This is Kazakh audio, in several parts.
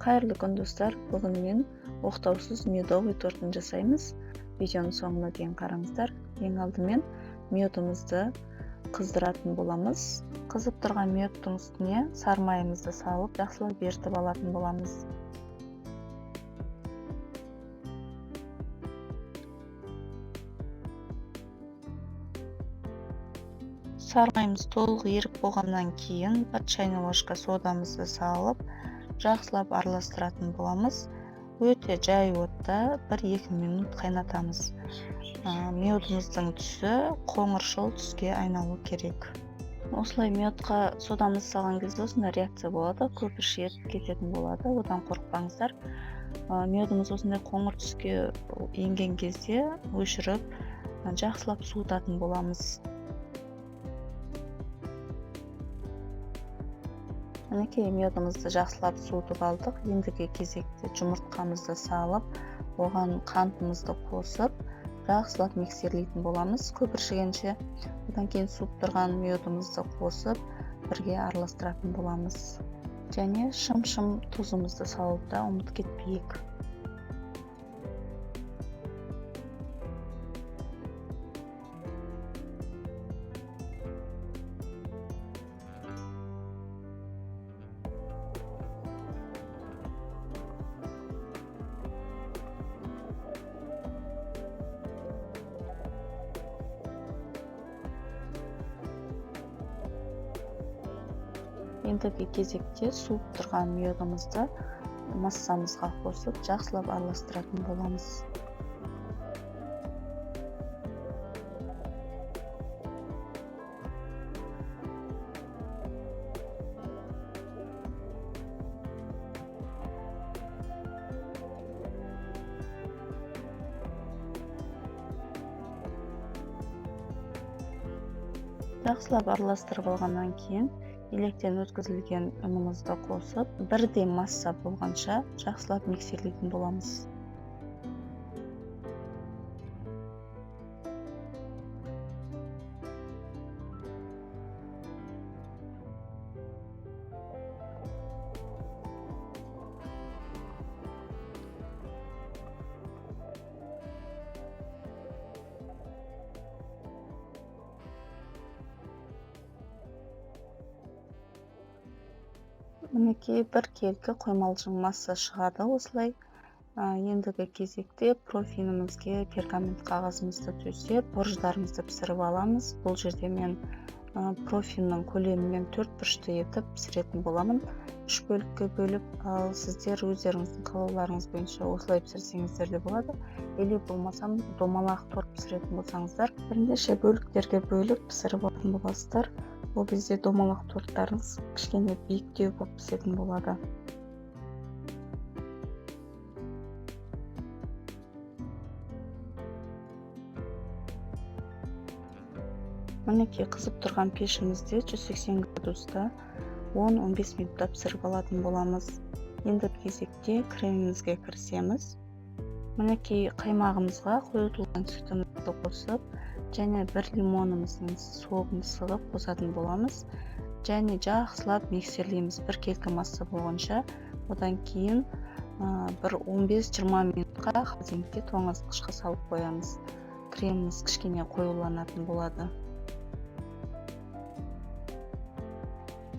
Қайырлы күн достар, бүгін мен оқтаусыз медовый тортын жасаймыз. Видеоның соңына дейін қараңыздар. Ең алдымен медымызды қыздыратын боламыз. Қызып тұрған медтің үстіне сары майымызды салып, жақсылап ерітіп алатын боламыз. Сары майымыз толық еріп болғаннан кейін 1 чайный ложка содамызды салып, жақсылап араластыратын боламыз. Өте жай отта 1-2 минут қайнатамыз. Медымыздың түсі қоңыршыл түске айналу керек. Осылай медқа содамыз салған кезде осындай реакция болады, көпіршік етіп кететін болады, одан қорықпаңыздар. Медымыз осындай қоңыр түске енген кезде өшіріп, жақсылап суытатын боламыз. Мінекей медымызды жақсылап суытып алдық. Ендігі кезекте жұмыртқамызды салып, оған қантымызды қосып, жақсылап миксерлейтін боламыз. Көпіршігенше, одан кейін суып тұрған медымызды қосып, бірге араластыратын боламыз. Және шым-шым тұзымызды салып та ұмытып кетпейік. Ендігі кезекте суып тұрған медымызды массамызға қосып, жақсылап араластыратын боламыз. Жақсылап араластырып алғаннан кейін, електен өткізілген ұнымызды қосып, бірдей масса болғанша жақсылап миксерлейтін боламыз. Мінекей бір келкі қоймалжың масса шығады осылай. Ендігі кезекте профинімізге пергамент қағазымызды төсеп, бұрыштарымызды пісіріп аламыз. Бұл жерде мен профиннің көлемімен 4 бұрышты етіп пісіретін боламын. 3 бөлікке бөліп, ал сіздер өздеріңіздің қалауларыңыз бойынша осылай пісірсеңіздер де болады. Или болмасам домалақ торт пісіретін болсаңыздар, бірнеше бөліктерге бөліп пісіріп алатын боласыздар. Бұл бізде домалақ торттарыңыз кішкене биіктеу болып пісетін болады. Мінекей қызып тұрған пешімізде 180 градуста 10-15 минутта пісіріп алатын боламыз. Енді кезекте кремімізге кірісеміз. Мінекей қаймағымызға қойытылған сүтімізді қосып, және 1 лимонымыздың согын сығып қосатын боламыз. Және жақсылап миксерлейміз бір келкі масса болғанша. Одан кейін бір 15-20 минутқа холодильникке тоңазытқышқа салып қоямыз. Креміміз кішкене қоюланатын болады.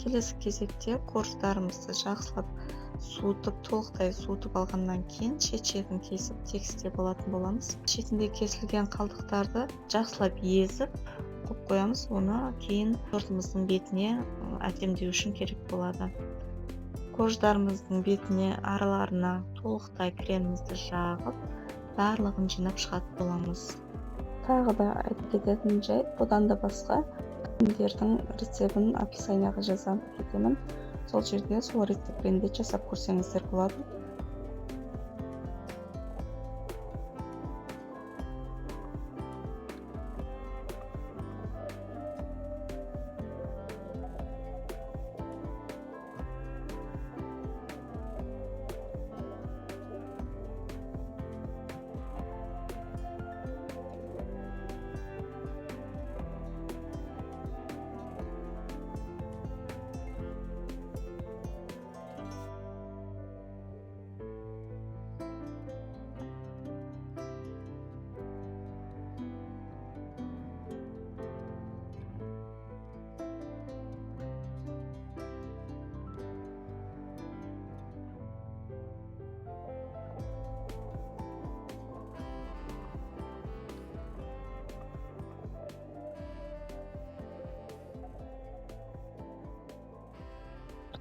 Келесі кезекте корждарымызды жақсылап суытып, толықтай суытып алғаннан кейін шет-шетін кесіп тегістеп алатын боламыз. Шетінде кесілген қалдықтарды жақсылап езіп қойып қоямыз. Оны кейін тортымыздың бетіне әдемдеу үшін керек болады. Корждарымыздың бетіне араларына толықтай кремімізді жағып, барлығын жинап шығатын боламыз. Тағы да айтып кететін жайт, бұдан да басқа кремдердің рецебін описанияға жазып кетемін. Сол жерде сол рецеппен де жасап көрсеңіздер болады.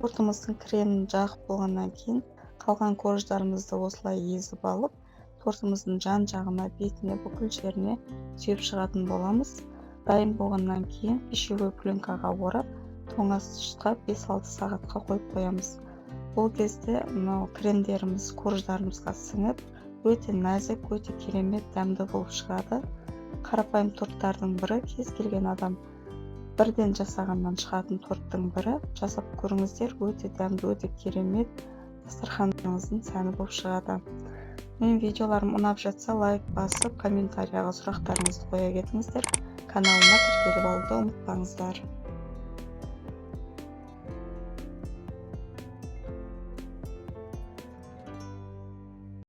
тортымыздың кремін жағып болғаннан кейін қалған корждарымызды осылай езіп алып, тортымыздың жан-жағына, бетіне, бүкіл жеріне сүйеп шығатын боламыз. Дайын болғаннан кейін пищевой пленкаға орап, тоңазытқышқа 5-6 сағатқа қойып қоямыз. Бұл кезде мынау кремдеріміз корждарымызға сіңіп, өте нәзік, өте керемет дәмді болып шығады. Қарапайым торттардың бірі, кез келген адам бірден жасағаннан шығатын торттың бірі. Жасап көріңіздер, өте дәмді, өте керемет, дастарханыңыздың сәні болып шығады. Менің видеоларым ұнап жатса, лайк басып, комментарияға сұрақтарыңызды қоя кетіңіздер. Каналыма тіркеліп алуды ұмытпаңыздар.